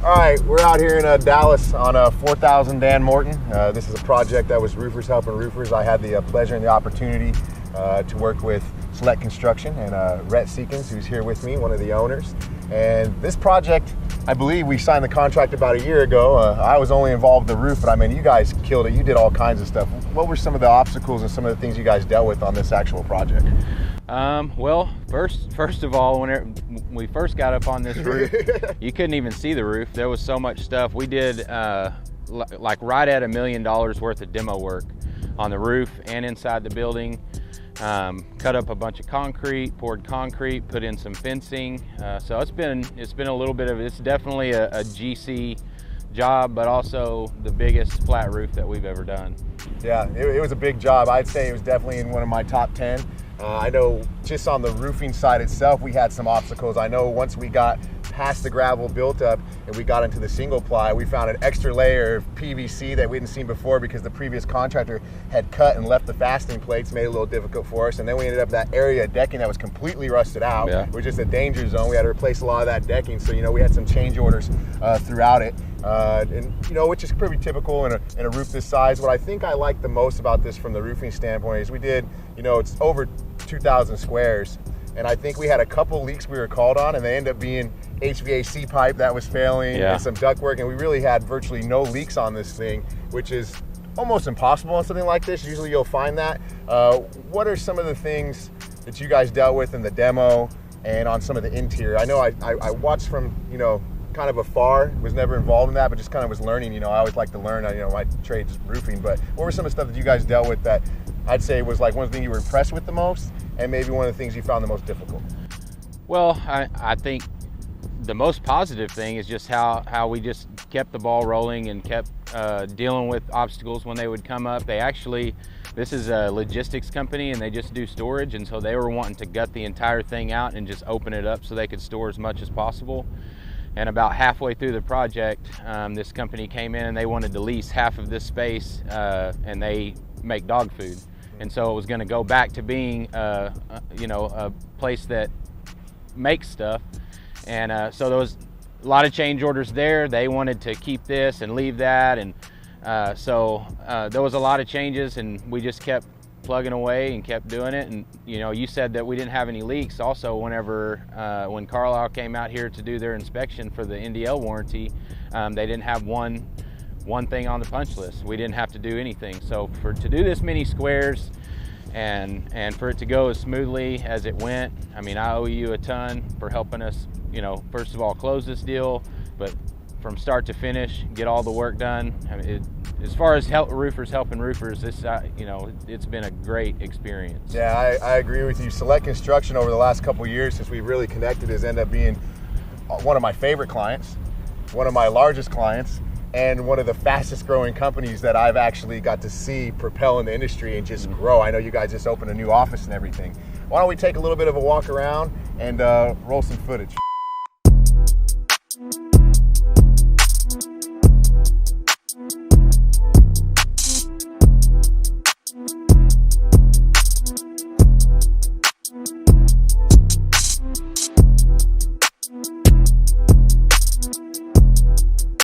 All right, we're out here in Dallas on 4000 Dan Morton. This is a project that was Roofers Helping Roofers. I had the pleasure and the opportunity to work with Select Construction and Rhett Seekins, who's here with me, one of the owners. And this project, I believe we signed the contract about a year ago. I was only involved with the roof, but I mean, you guys killed it. You did all kinds of stuff. What were some of the obstacles and some of the things you guys dealt with on this actual project? Well, first of all, when we first got up on this roof, you couldn't even see the roof. There was so much stuff. We did like right at $1 million worth of demo work on the roof and inside the building. Cut up a bunch of concrete, poured concrete, put in some fencing. So it's been a little bit of, it's definitely a GC job, but also the biggest flat roof that we've ever done. Yeah, it was a big job. I'd say it was definitely in one of my top 10. I know just on the roofing side itself, we had some obstacles. I know once we got past the gravel built up and we got into the single ply, we found an extra layer of PVC that we hadn't seen before because the previous contractor had cut and left the fastening plates, made it a little difficult for us. And then we ended up that area of decking that was completely rusted out. Yeah. It was just a danger zone. We had to replace a lot of that decking. So, you know, we had some change orders throughout it. And you know, which is pretty typical in a roof this size. What I think I like the most about this from the roofing standpoint is we did, you know, it's over 2,000 squares, and I think we had a couple leaks we were called on, and they ended up being HVAC pipe that was failing, yeah, and some ductwork, and we really had virtually no leaks on this thing, which is almost impossible on something like this. Usually you'll find that. What are some of the things that you guys dealt with in the demo and on some of the interior? I know I watched from, you know, kind of afar, was never involved in that, but just kind of was learning. You know, I always like to learn, you know, my trade's roofing, but what were some of the stuff that you guys dealt with that I'd say was like one of the things you were impressed with the most, and maybe one of the things you found the most difficult? Well, I think the most positive thing is just how we just kept the ball rolling and kept dealing with obstacles when they would come up. This is a logistics company and they just do storage, and so they were wanting to gut the entire thing out and just open it up so they could store as much as possible. And about halfway through the project, this company came in and they wanted to lease half of this space, and they make dog food. And so it was going to go back to being, you know, a place that makes stuff. And so there was a lot of change orders there. They wanted to keep this and leave that. And so there was a lot of changes, and we just kept plugging away and kept doing it. And you know, you said that we didn't have any leaks. Also, when Carlisle came out here to do their inspection for the NDL warranty, they didn't have one thing on the punch list. We didn't have to do anything. So to do this many squares and for it to go as smoothly as it went, I mean, I owe you a ton for helping us, you know, first of all, close this deal, but from start to finish, get all the work done. I mean, as far as roofers helping roofers, this, you know, it's been a great experience. Yeah, I agree with you. Select Construction over the last couple of years since we really connected has ended up being one of my favorite clients, one of my largest clients, and one of the fastest growing companies that I've actually got to see propel in the industry and just grow. I know you guys just opened a new office and everything. Why don't we take a little bit of a walk around and roll some footage?